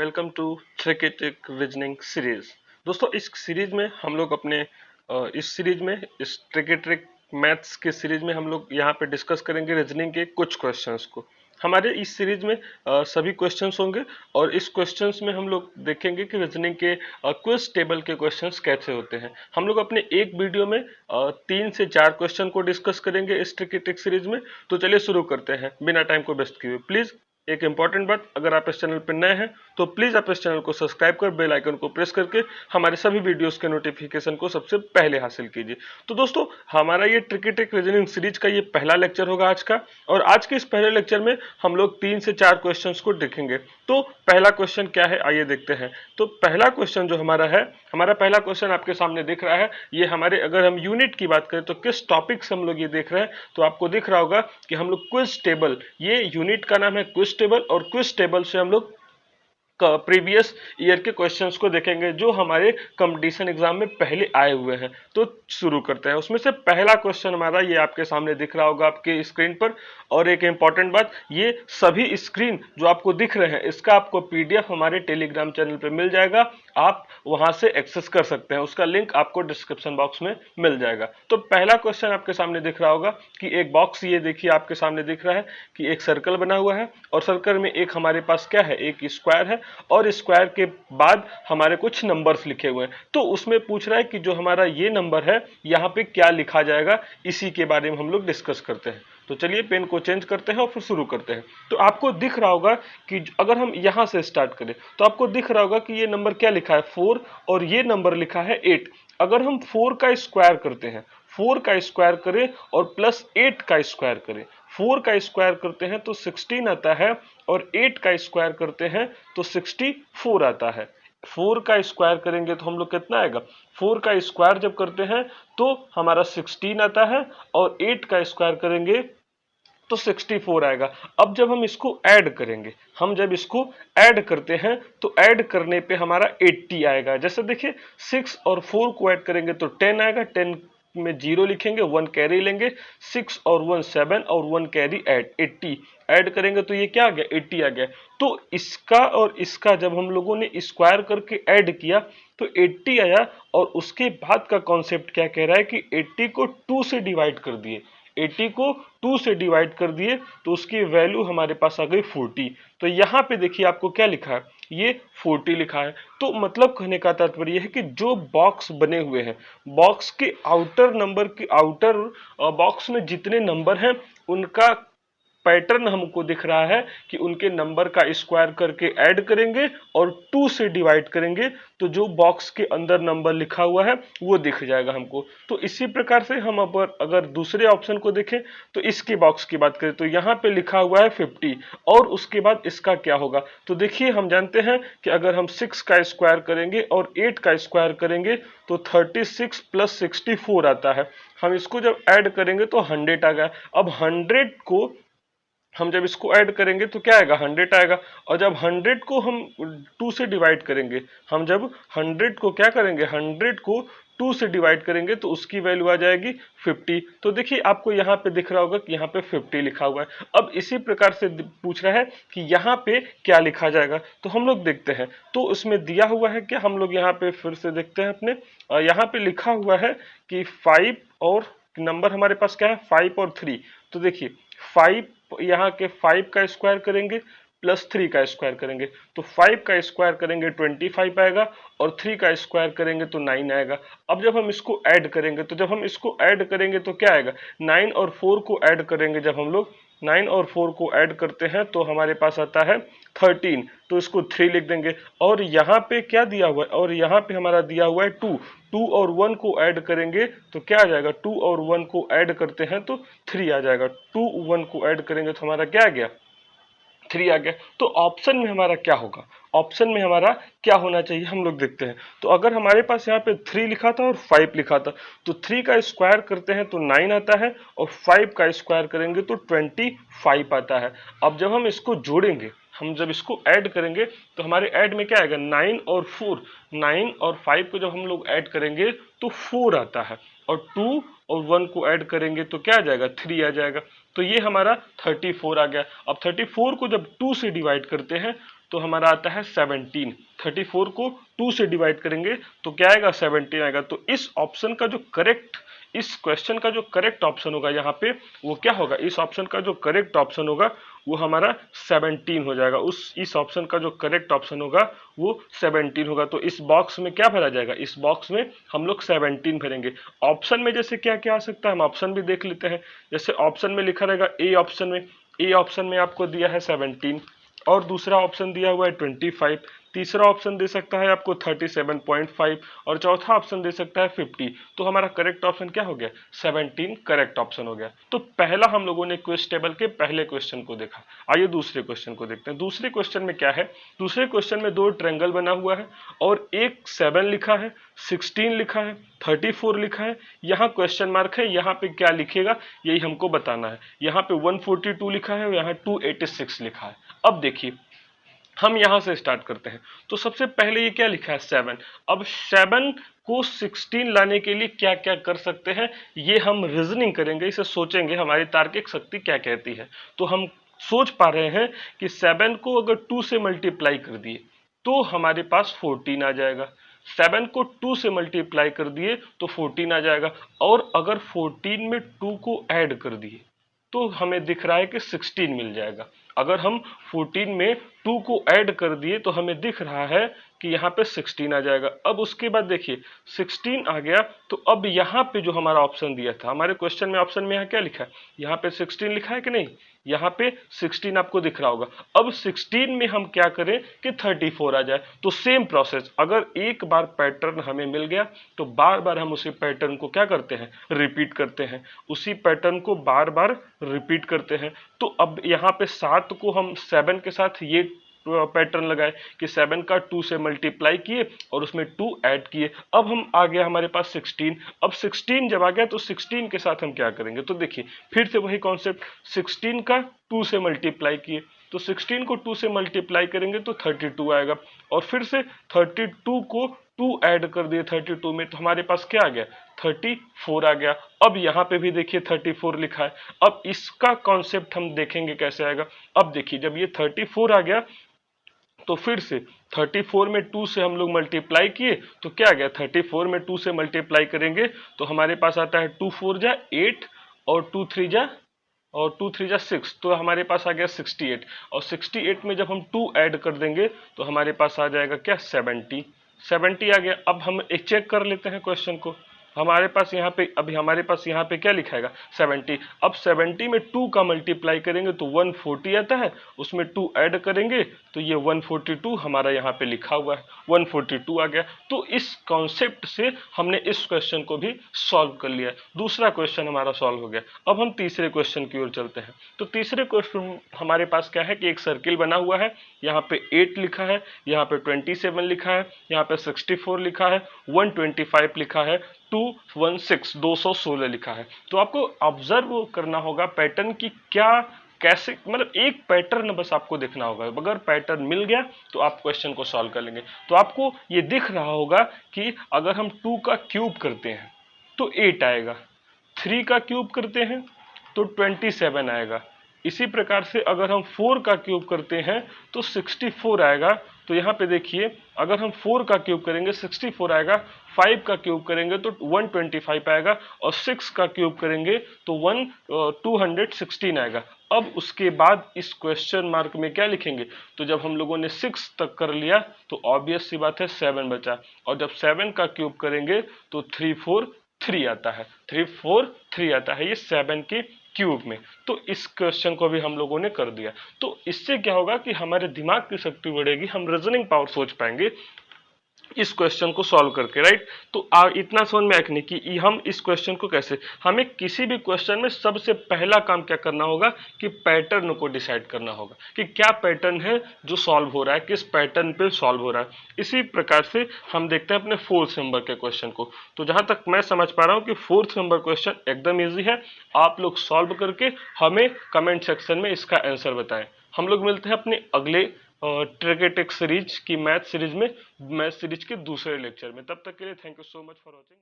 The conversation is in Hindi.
वेलकम टू ट्रिकेटिक रीजनिंग सीरीज। दोस्तों इस सीरीज में हम लोग अपने इस ट्रिकेटिक मैथ्स के सीरीज में हम लोग यहाँ पे डिस्कस करेंगे रीजनिंग के कुछ क्वेश्चंस को। हमारे इस सीरीज में सभी क्वेश्चंस होंगे और इस क्वेश्चंस में हम लोग देखेंगे कि रीजनिंग के क्विज टेबल के क्वेश्चंस कैसे होते हैं। हम लोग अपने एक वीडियो में 3 से 4 क्वेश्चन को डिस्कस करेंगे इस ट्रिकेटिक सीरीज में। तो चलिए शुरू करते हैं बिना टाइम को वेस्ट किए। प्लीज एक इंपॉर्टेंट बात, अगर आप इस चैनल पर नए हैं तो प्लीज आप इस चैनल को सब्सक्राइब कर बेल आइकन को प्रेस करके हमारे सभी वीडियोस के नोटिफिकेशन को सबसे पहले हासिल कीजिए। तो दोस्तों हमारा ये ट्रिकेटिक रीजनिंग सीरीज का ये पहला लेक्चर होगा आज का, और आज के इस पहले लेक्चर में हम लोग 3 से 4 क्वेश्चंस को देखेंगे। तो पहला क्वेश्चन क्या है आइए देखते हैं। तो पहला क्वेश्चन जो हमारा पहला क्वेश्चन आपके सामने दिख रहा है। ये हमारे, अगर हम यूनिट की बात करें तो किस टॉपिक से हम लोग ये देख रहे हैं, तो आपको दिख रहा होगा कि हम लोग क्विज टेबल, ये यूनिट का नाम है क्विज टेबल, और क्विज टेबल से हम लोग प्रीवियस ईयर के क्वेश्चंस को देखेंगे जो हमारे कंपटीशन एग्जाम में पहले आए हुए हैं। तो शुरू करते हैं। उसमें से पहला क्वेश्चन हमारा ये आपके सामने दिख रहा होगा आपके स्क्रीन पर। और एक इंपॉर्टेंट बात, ये सभी स्क्रीन जो आपको दिख रहे हैं इसका आपको पीडीएफ हमारे टेलीग्राम चैनल पे मिल जाएगा। आप वहां से एक्सेस कर सकते हैं, उसका लिंक आपको डिस्क्रिप्शन बॉक्स में मिल जाएगा। तो पहला क्वेश्चन आपके सामने दिख रहा होगा कि एक बॉक्स, ये देखिए आपके सामने दिख रहा है कि एक सर्कल बना हुआ है, और सर्कल में एक हमारे पास क्या है, एक स्क्वायर है, और स्क्वायर के बाद हमारे कुछ नंबर्स लिखे हुए हैं। तो उसमें पूछ रहा है कि जो हमारा ये नंबर है यहाँ पे क्या लिखा जाएगा, इसी के बारे में हम लोग डिस्कस करते हैं। तो चलिए पेन को चेंज करते हैं और फिर शुरू करते हैं। तो आपको दिख रहा होगा कि अगर हम यहां से स्टार्ट करें तो आपको दिख रहा होगा कि ये नंबर क्या लिखा है, 4, और ये नंबर लिखा है 8। अगर हम 4 का स्क्वायर करते हैं, 4 का स्क्वायर करें और प्लस 8 का स्क्वायर करें, 4 का स्क्वायर करते हैं तो 16 आता है, और 8 का स्क्वायर करते हैं तो 64 आता है। 4 का स्क्वायर करेंगे तो हम लोग कितना आएगा, 4 का स्क्वायर जब करते हैं तो हमारा 16 आता है, और 8 का स्क्वायर करेंगे तो 64 आएगा। अब जब हम इसको ऐड करेंगे, हम जब इसको ऐड करते हैं तो ऐड करने पे हमारा 80 आएगा। जैसे देखिए 6 और 4 को ऐड करेंगे तो 10 आएगा, 10 में 0 लिखेंगे, 1 कैरी लेंगे, 6 और 1 7 और 1 कैरी ऐड 80 ऐड करेंगे तो ये क्या आ गया, 80 आ गया। तो इसका और इसका जब हम लोगों ने स्क्वायर करके ऐड किया तो 80 आया, और उसके बाद का कॉन्सेप्ट क्या कह रहा है कि 80 को 2 से डिवाइड कर दिए, 80 को 2 से डिवाइड कर दिए तो उसकी वैल्यू हमारे पास आ गई 40। तो यहाँ पे देखिए आपको क्या लिखा है, ये 40 लिखा है। तो मतलब कहने का तात्पर्य यह है कि जो बॉक्स बने हुए हैं, बॉक्स के आउटर नंबर के आउटर बॉक्स में जितने नंबर हैं उनका पैटर्न हमको दिख रहा है कि उनके नंबर का स्क्वायर करके ऐड करेंगे और 2 से डिवाइड करेंगे तो जो बॉक्स के अंदर नंबर लिखा हुआ है वो दिख जाएगा हमको। तो इसी प्रकार से हम अगर दूसरे ऑप्शन को देखें तो इसके बॉक्स की बात करें तो यहाँ पे लिखा हुआ है 50, और उसके बाद इसका क्या होगा। तो देखिए हम जानते हैं कि अगर हम 6 का स्क्वायर करेंगे और 8 का स्क्वायर करेंगे तो 36 प्लस 64 आता है। हम इसको जब ऐड करेंगे तो 100 आ गया। अब 100 को हम जब इसको ऐड करेंगे तो क्या आएगा, 100 आएगा। और जब 100 को हम 2 से डिवाइड करेंगे, हम जब 100 को क्या करेंगे, 100 को 2 से डिवाइड करेंगे तो उसकी वैल्यू आ जाएगी 50। तो देखिए आपको यहाँ पे दिख रहा होगा कि यहाँ पे 50 लिखा हुआ है। अब इसी प्रकार से पूछ रहा है कि यहाँ पे क्या लिखा जाएगा, तो हम लोग देखते हैं। तो उसमें दिया हुआ है कि हम लोग यहाँ पे फिर से देखते हैं अपने, यहाँ पे लिखा हुआ है कि 5 और नंबर हमारे पास क्या है, 5 और 3। तो देखिए 5, यहाँ के 5 का स्क्वायर करेंगे प्लस 3 का स्क्वायर करेंगे तो 5 का स्क्वायर करेंगे 25 आएगा, और 3 का स्क्वायर करेंगे तो 9 आएगा। अब जब हम इसको ऐड करेंगे तो जब हम इसको ऐड करेंगे तो क्या आएगा, 9 और 4 को ऐड करेंगे, जब हम लोग 9 और 4 को ऐड करते हैं तो हमारे पास आता है 13, तो इसको 3 लिख देंगे। और यहाँ पे क्या दिया हुआ है, और यहाँ पे हमारा दिया हुआ है 2, 2 और 1 को ऐड करेंगे तो क्या आ जाएगा, 2 और 1 को ऐड करते हैं तो 3 आ जाएगा। 2 1 को ऐड करेंगे तो हमारा क्या आ गया, 3 आ गया। तो ऑप्शन में हमारा क्या होगा, ऑप्शन में हमारा क्या होना चाहिए हम लोग देखते हैं। तो अगर हमारे पास यहाँ पे 3 लिखा था और 5 लिखा था तो 3 का स्क्वायर करते हैं तो 9 आता है, और 5 का स्क्वायर करेंगे तो 25 आता है। अब जब हम इसको जोड़ेंगे, हम जब इसको ऐड करेंगे तो हमारे ऐड में क्या आएगा, 9 और 4, 9 और 5 को जब हम लोग ऐड करेंगे तो 4 आता है, और 2 और 1 को ऐड करेंगे तो क्या आ जाएगा, 3 आ जाएगा। तो ये हमारा 34 आ गया। अब 34 को जब 2 से डिवाइड करते हैं तो हमारा आता है 17। 34 को 2 से डिवाइड करेंगे तो क्या आएगा, 17 आएगा। तो इस ऑप्शन का जो करेक्ट, इस क्वेश्चन का जो करेक्ट ऑप्शन होगा यहाँ पे वो क्या होगा, इस ऑप्शन का जो करेक्ट ऑप्शन होगा वो हमारा 17 हो जाएगा। इस ऑप्शन का जो करेक्ट ऑप्शन होगा वो 17 होगा। तो इस बॉक्स में क्या भरा जाएगा, इस बॉक्स में हम लोग 17 भरेंगे। ऑप्शन में जैसे क्या क्या आ सकता है, हम ऑप्शन भी देख लेते हैं। जैसे ऑप्शन में लिखा रहेगा ए ऑप्शन में आपको दिया है 17, और दूसरा ऑप्शन दिया हुआ है 25, तीसरा ऑप्शन दे सकता है आपको 37.5, और चौथा ऑप्शन दे सकता है 50। तो हमारा करेक्ट ऑप्शन क्या हो गया, 17 करेक्ट ऑप्शन हो गया। तो पहला हम लोगों ने क्विज टेबल के पहले क्वेश्चन को देखा। आइए दूसरे क्वेश्चन को देखते हैं। दूसरे क्वेश्चन में क्या है, दूसरे क्वेश्चन में दो ट्रायंगल बना हुआ है और एक 7 लिखा है, 16 लिखा है, 34 लिखा है। यहाँ क्वेश्चन मार्क है, यहाँ पे क्या लिखेगा यही हमको बताना है। यहाँ पे 142 लिखा है और यहाँ 286 लिखा है। अब देखिए हम यहां से स्टार्ट करते हैं। तो सबसे पहले ये क्या लिखा है, 7। अब 7 को 16 लाने के लिए क्या क्या कर सकते हैं, ये हम रीजनिंग करेंगे, इसे सोचेंगे हमारी तार्किक शक्ति क्या कहती है। तो हम सोच पा रहे हैं कि 7 को अगर 2 से मल्टीप्लाई कर दिए तो हमारे पास 14 आ जाएगा। 7 को 2 से मल्टीप्लाई कर दिए तो 14 आ जाएगा, और अगर 14 में 2 को ऐड कर दिए तो हमें दिख रहा है कि 16 मिल जाएगा। अगर हम 14 में 2 को ऐड कर दिए तो हमें दिख रहा है कि यहाँ पे 16 आ जाएगा। अब उसके बाद देखिए 16 आ गया, तो अब यहाँ पे जो हमारा ऑप्शन दिया था, हमारे क्वेश्चन में ऑप्शन में यहाँ क्या लिखा है, यहाँ पे 16 लिखा है कि नहीं, यहाँ पे 16 आपको दिख रहा होगा। अब 16 में हम क्या करें कि 34 आ जाए। तो सेम प्रोसेस, अगर एक बार पैटर्न हमें मिल गया तो बार बार हम उसी पैटर्न को क्या करते हैं, रिपीट करते हैं, उसी पैटर्न को बार बार रिपीट करते हैं। तो अब यहाँ पे 7 को हम 7 के साथ ये पैटर्न लगाए कि 7 का 2 से मल्टीप्लाई किए और उसमें 2 ऐड किए। अब हम आ गया हमारे पास 16। अब 16 जब आ गया तो 16 के साथ हम क्या करेंगे, तो देखिए फिर से वही कॉन्सेप्ट, 16 का 2 से मल्टीप्लाई किए तो 16 को 2 से मल्टीप्लाई करेंगे तो 32 आएगा, और फिर से 32 को 2 ऐड कर दिए 32 में तो हमारे पास क्या आ गया, 34 आ गया। अब यहाँ पे भी देखिए 34 लिखा है। अब इसका कॉन्सेप्ट हम देखेंगे कैसे आएगा। अब देखिए जब ये 34 आ गया तो फिर से 34 में 2 से हम लोग मल्टीप्लाई किए तो क्या आ गया, 34 में 2 से मल्टीप्लाई करेंगे तो हमारे पास आता है 2 4 जा 8 और 2 3 जा 6, तो हमारे पास आ गया 68, और 68 में जब हम 2 ऐड कर देंगे तो हमारे पास आ जाएगा क्या, 70 आ गया। अब हम एक चेक कर लेते हैं क्वेश्चन को। हमारे पास यहाँ पे अभी हमारे पास यहाँ पे क्या लिखाएगा, 70। अब 70 में 2 का मल्टीप्लाई करेंगे तो 140 आता है, उसमें 2 ऐड करेंगे तो ये 142 हमारा यहाँ पे लिखा हुआ है, 142 आ गया। तो इस कॉन्सेप्ट से हमने इस क्वेश्चन को भी सॉल्व कर लिया। दूसरा क्वेश्चन हमारा सॉल्व हो गया। अब हम तीसरे क्वेश्चन की ओर चलते हैं। तो तीसरे क्वेश्चन हमारे पास क्या है कि एक सर्किल बना हुआ है, यहाँ पे 8 लिखा है, यहाँ पे 27 लिखा है, यहाँ पे 64 लिखा है, 125 लिखा है, 216 लिखा है। तो आपको ऑब्जर्व करना होगा पैटर्न की क्या कैसे, मतलब एक पैटर्न बस आपको देखना होगा। अगर पैटर्न मिल गया तो आप क्वेश्चन को सॉल्व कर लेंगे। तो आपको ये दिख रहा होगा कि अगर हम 2 का क्यूब करते हैं तो 8 आएगा, 3 का क्यूब करते हैं तो 27 आएगा। इसी प्रकार से अगर हम 4 का क्यूब करते हैं तो 64 आएगा। तो यहाँ पे देखिए अगर हम 4 का क्यूब करेंगे 64 आएगा, 5 का क्यूब करेंगे तो 125 आएगा, और 6 का क्यूब करेंगे तो 216 आएगा। अब उसके बाद इस क्वेश्चन मार्क में क्या लिखेंगे, तो जब हम लोगों ने 6 तक कर लिया तो ऑब्वियस सी बात है 7 बचा, और जब 7 का क्यूब करेंगे तो 343 आता है, 343 आता है ये 7 के क्यूब में। तो इस क्वेश्चन को भी हम लोगों ने कर दिया। तो इससे क्या होगा कि हमारे दिमाग की शक्ति बढ़ेगी, हम रीजनिंग पावर सोच पाएंगे इस क्वेश्चन को सॉल्व करके, राइट। तो इतना समझ में आया कि हम इस क्वेश्चन को कैसे, हमें किसी भी क्वेश्चन में सबसे पहला काम क्या करना होगा कि पैटर्न को डिसाइड करना होगा कि क्या पैटर्न है जो सॉल्व हो रहा है, किस पैटर्न पे सॉल्व हो रहा है। इसी प्रकार से हम देखते हैं अपने 4th नंबर के क्वेश्चन को। तो जहां तक मैं समझ पा रहा हूं कि 4th नंबर क्वेश्चन एकदम ईजी है, आप लोग सॉल्व करके हमें कमेंट सेक्शन में इसका आंसर बताएं। हम लोग मिलते हैं अपने अगले ट्रिक सीरीज की मैथ सीरीज के दूसरे लेक्चर में। तब तक के लिए thank you so much for watching.